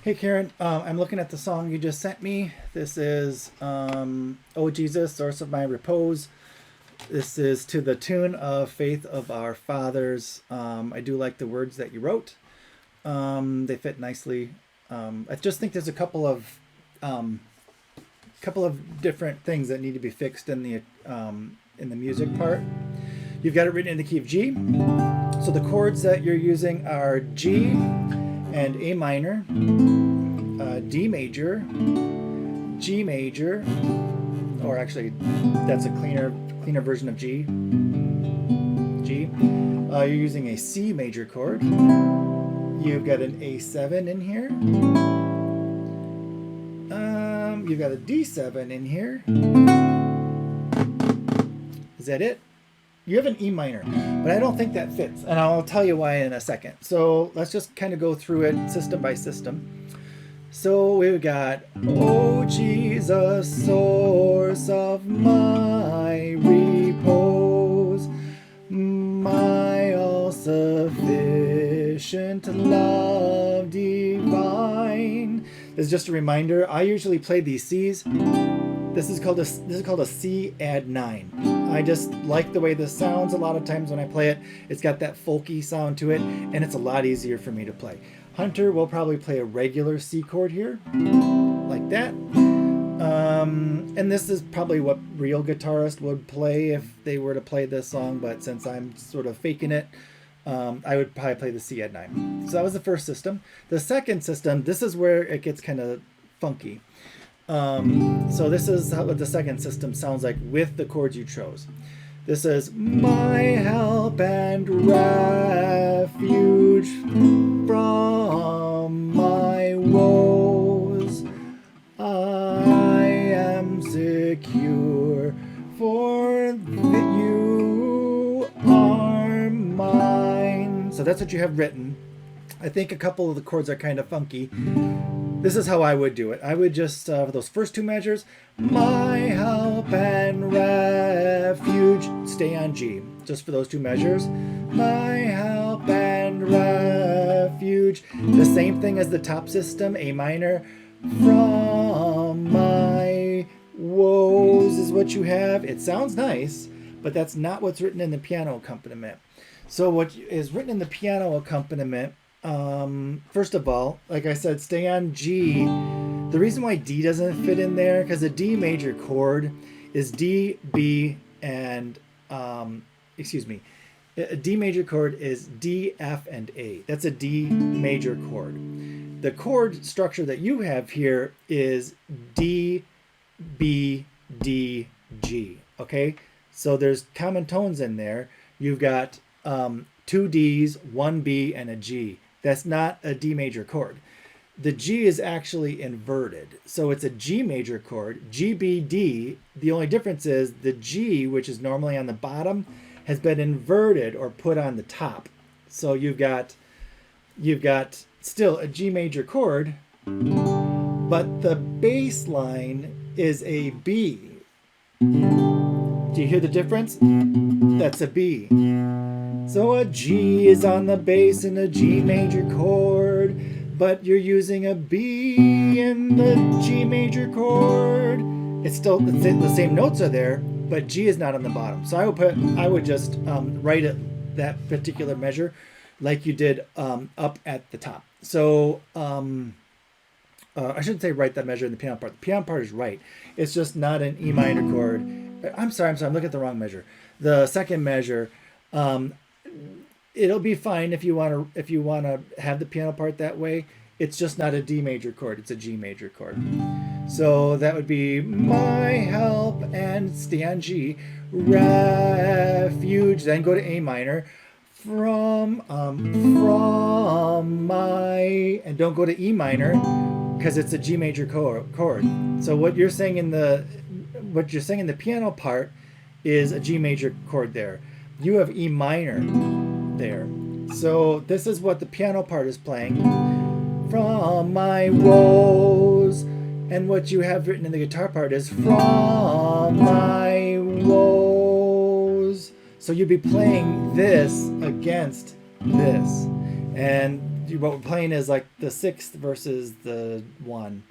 Hey Karen, I'm looking at the song you just sent me. This is "Oh Jesus, Source of My Repose." This is to the tune of "Faith of Our Fathers." I do like the words that you wrote. They fit nicely. I just think there's a um, couple of different things that need to be fixed in the music part. You've got it written in the key of G. So the chords that you're using are G and A minor, D major, G major, or actually, that's a cleaner version of G. G. You're using a C major chord. You've got an A7 in here. You've got a D7 in here. Is that it? You have an E minor, but I don't think that fits, and I'll tell you why in a second. So let's just kind of go through it system by system. So we've got, oh Jesus, source of my repose, my all sufficient love divine. This is just a reminder. I usually play these C's. This is called a C add 9. I just like the way this sounds a lot of times when I play it. It's got that folky sound to it, and it's a lot easier for me to play. Hunter will probably play a regular C chord here, like that. And this is probably what real guitarists would play if they were to play this song, but since I'm sort of faking it, I would probably play the C add 9. So that was the first system. The second system, this is where it gets kind of funky. So this is what the second system sounds like with the chords you chose. This is my help and refuge from my woes. I am secure, for you are mine. So that's what you have written. I think a couple of the chords are kind of funky. This is how I would do it. I would just, for those first two measures, my help and refuge, stay on G, just for those two measures. My help and refuge. The same thing as the top system, A minor. From my woes is what you have. It sounds nice, but that's not what's written in the piano accompaniment. So what is written in the piano accompaniment, first of all, like I said, stay on G. The reason why D doesn't fit in there, because the D major chord is D, B, and, a D major chord is D, F, and A. That's a D major chord. The chord structure that you have here is D, B, D, G, okay? So there's common tones in there. You've got two Ds, one B, and a G. That's not a D major chord. The G is actually inverted. So it's a G major chord, G, B, D. The only difference is the G, which is normally on the bottom, has been inverted or put on the top. So you've got still a G major chord, but the bass line is a B. Do you hear the difference? That's a B. So a G is on the bass in a G major chord, but you're using a B in the G major chord. It's still the same notes are there, but G is not on the bottom. So I would just write it that particular measure like you did up at the top. So I shouldn't say write that measure in the piano part. The piano part is right. It's just not an E minor chord. I'm sorry. I'm looking at the wrong measure. The second measure. It'll be fine if you want to have the piano part that way. It's just not a D major chord. It's a G major chord. So that would be my help and stay on G, refuge. Then go to A minor. From my, and don't go to E minor because it's a G major chord. So what you're saying in the piano part is a G major chord there. You have E minor there. So this is what the piano part is playing. From my woes. And what you have written in the guitar part is from my woes. So you'd be playing this against this. And what we're playing is like the 6th versus the 1.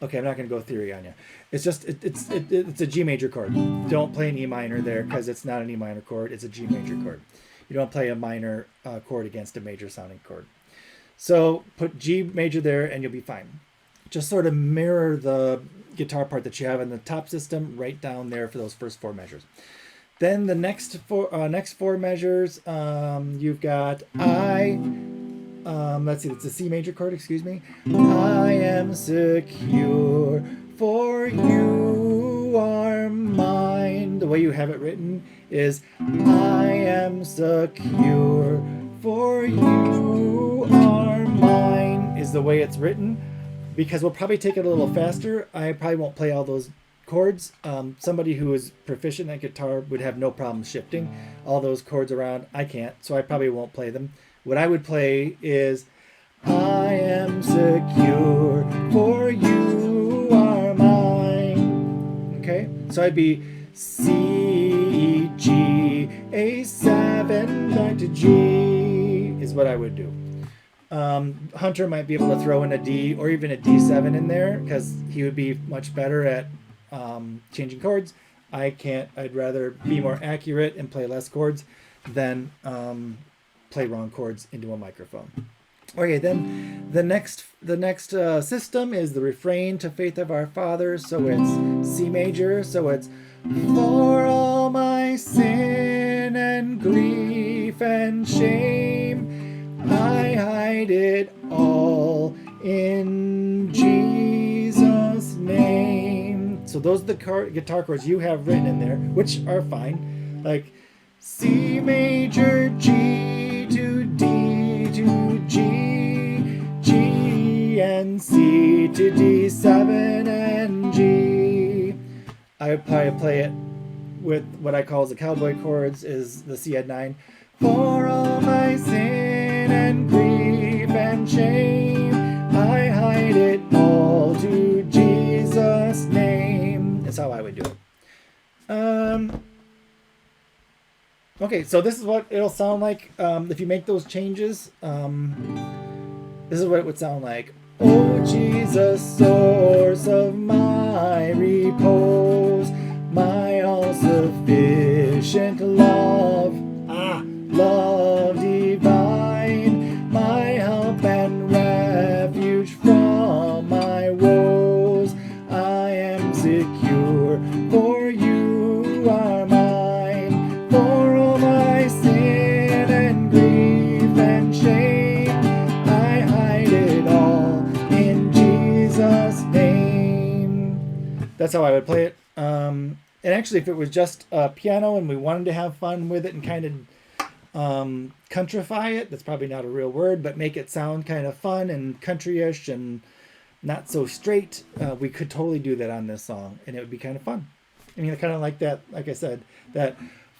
Okay, I'm not going to go theory on you. It's just it's a G major chord. Don't play an E minor there because it's not an E minor chord. It's a G major chord. You don't play a minor chord against a major sounding chord. So put G major there and you'll be fine. Just sort of mirror the guitar part that you have in the top system right down there for those first 4 measures. Then the next four measures, you've got I. Let's see, it's a C major chord, excuse me. I am secure, for you are mine. The way you have it written is I am secure, for you are mine, is the way it's written. Because we'll probably take it a little faster. I probably won't play all those chords. Somebody who is proficient at guitar would have no problem shifting all those chords around. I can't, so I probably won't play them. What I would play is I am secure, for you are mine. Okay, so I'd be C, G, A7, back to G is what I would do. Hunter might be able to throw in a D or even a D7 in there because he would be much better at changing chords. I can't. I'd rather be more accurate and play less chords than play wrong chords into a microphone. Okay, then the next system is the refrain to Faith of Our Father. So it's C major. So it's for all my sin and grief and shame, I hide it all in Jesus' name. So those are the guitar chords you have written in there, which are fine. Like C major, G to D to G, G and C to D7 and G. I would probably play it with what I call the cowboy chords, is the C add 9. For all my sin and grief and shame, I hide it all to Jesus' name. That's how I would do it. Okay, so this is what it'll sound like if you make those changes. This is what it would sound like. Oh, Jesus, source of my repose, my all-sufficient love, love divine, my help and refuge from my woes. I am secure, for you are mine, for all my sin and grief and shame, I hide it all in Jesus' name. That's how I would play it. And actually, if it was just a piano and we wanted to have fun with it and kind of countrify it, that's probably not a real word, but make it sound kind of fun and country-ish and not so straight, we could totally do that on this song, and it would be kind of fun. I mean, kind of like that, like I said, that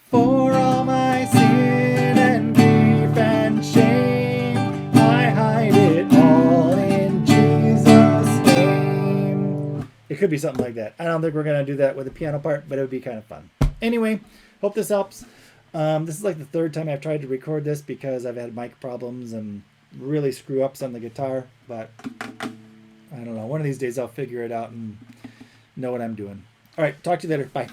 for all my sin and grief and shame, I hide it all in Jesus' name. It could be something like that. I don't think we're going to do that with the piano part, but it would be kind of fun. Anyway, hope this helps. This is like the 3rd time I've tried to record this because I've had mic problems and really screw ups on the guitar, but I don't know. One of these days I'll figure it out and know what I'm doing. All right, talk to you later. Bye.